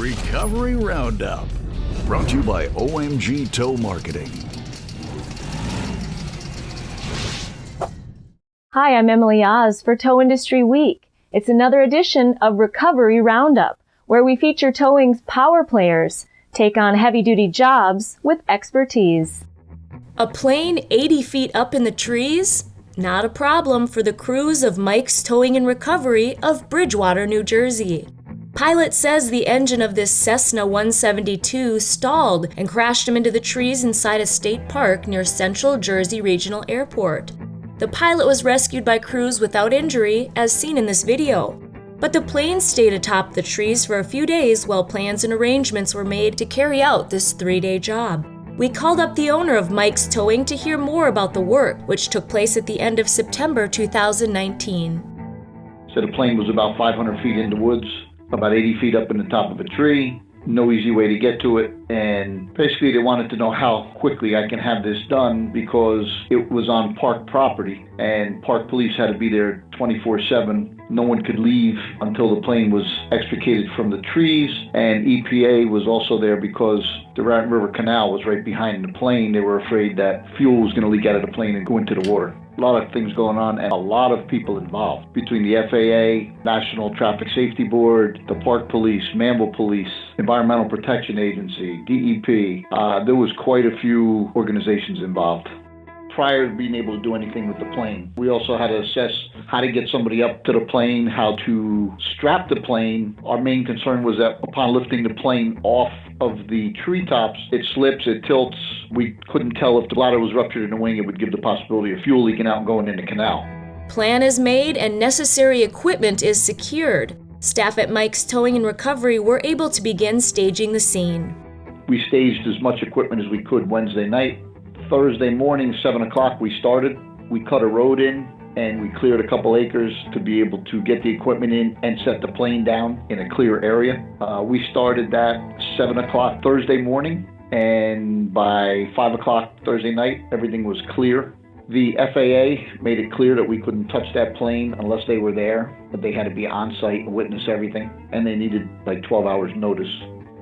Recovery Roundup. Brought to you by OMG Tow Marketing. Hi, I'm Emily Oz for Tow Industry Week. It's another edition of Recovery Roundup, where we feature towing's power players take on heavy-duty jobs with expertise. A plane 80 feet up in the trees? Not a problem for the crews of Mike's Towing and Recovery of Bridgewater, New Jersey. Pilot says the engine of this Cessna 172 stalled and crashed him into the trees inside a state park near Central Jersey Regional Airport. The pilot was rescued by crews without injury, as seen in this video. But the plane stayed atop the trees for a few days while plans and arrangements were made to carry out this 3-day job. We called up the owner of Mike's Towing to hear more about the work, which took place at the end of September 2019. So the plane was about 500 feet in the woods, about 80 feet up in the top of a tree. No easy way to get to it, and basically they wanted to know how quickly I can have this done because it was on park property and park police had to be there 24/7. No one could leave until the plane was extricated from the trees, and EPA was also there because the Rat River Canal was right behind the plane. They were afraid that fuel was going to leak out of the plane and go into the water. A lot of things going on and a lot of people involved between the FAA, National Traffic Safety Board, the Park Police, Manville Police, Environmental Protection Agency, DEP. There was quite a few organizations involved. Prior to being able to do anything with the plane, we also had to assess how to get somebody up to the plane, how to strap the plane. Our main concern was that upon lifting the plane off of the treetops, it slips, it tilts. We couldn't tell if the bladder was ruptured in the wing. It would give the possibility of fuel leaking out and going in the canal. Plan is made and necessary equipment is secured. Staff at Mike's Towing and Recovery were able to begin staging the scene. We staged as much equipment as we could Wednesday night. Thursday morning, 7 o'clock, we started. We cut a road in and we cleared a couple acres to be able to get the equipment in and set the plane down in a clear area. We started that 7 o'clock Thursday morning, and by 5 o'clock Thursday night, everything was clear. The FAA made it clear that we couldn't touch that plane unless they were there, but they had to be on site and witness everything, and they needed like 12 hours notice.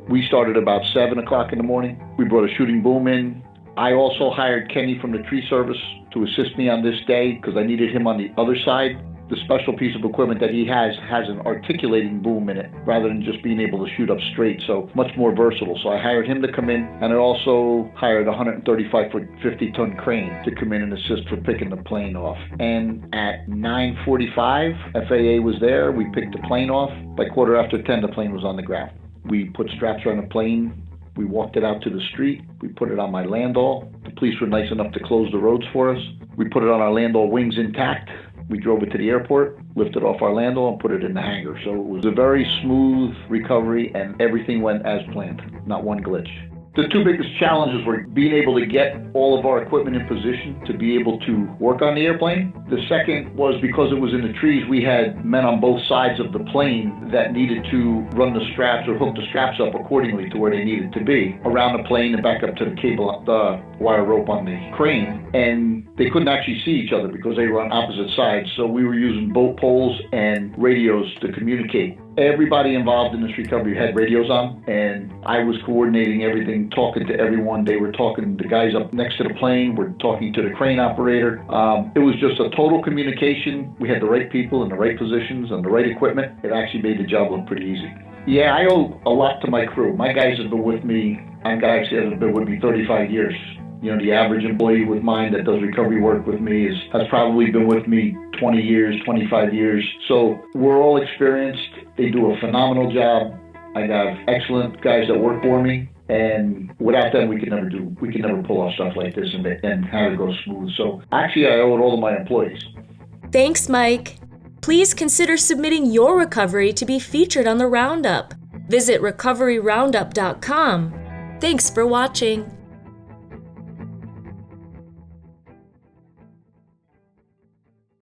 We started about 7 o'clock in the morning. We brought a shooting boom in. I also hired Kenny from the tree service to assist me on this day because I needed him on the other side. The special piece of equipment that he has an articulating boom in it rather than just being able to shoot up straight, so much more versatile. So I hired him to come in, and I also hired a 135-foot, 50-ton crane to come in and assist for picking the plane off. And at 9:45, FAA was there. We picked the plane off. By 10:15, the plane was on the ground. We put straps on the plane. We walked it out to the street. We put it on my landau. The police were nice enough to close the roads for us. We put it on our landau wings intact. We drove it to the airport, lifted off our landau, and put it in the hangar. So it was a very smooth recovery, and everything went as planned, not one glitch. The two biggest challenges were being able to get all of our equipment in position to be able to work on the airplane. The second was because it was in the trees, we had men on both sides of the plane that needed to run the straps or hook the straps up accordingly to where they needed to be around the plane and back up to the cable, the wire rope on the crane. And they couldn't actually see each other because they were on opposite sides. So we were using boat poles and radios to communicate. Everybody involved in this recovery had radios on, and I was coordinating everything, talking to everyone. They were talking, the guys up next to the plane were talking to the crane operator. It was just a total communication. We had the right people in the right positions and the right equipment. It actually made the job look pretty easy. Yeah, I owe a lot to my crew. My guys have been with me, guys have been with me 35 years. You know, the average employee with mine that does recovery work with me has probably been with me 20 years, 25 years. So we're all experienced. They do a phenomenal job. I have excellent guys that work for me. And without them, we could never pull off stuff like this and have it go smooth. So actually, I owe it all to my employees. Thanks, Mike. Please consider submitting your recovery to be featured on the Roundup. Visit recoveryroundup.com. Thanks for watching.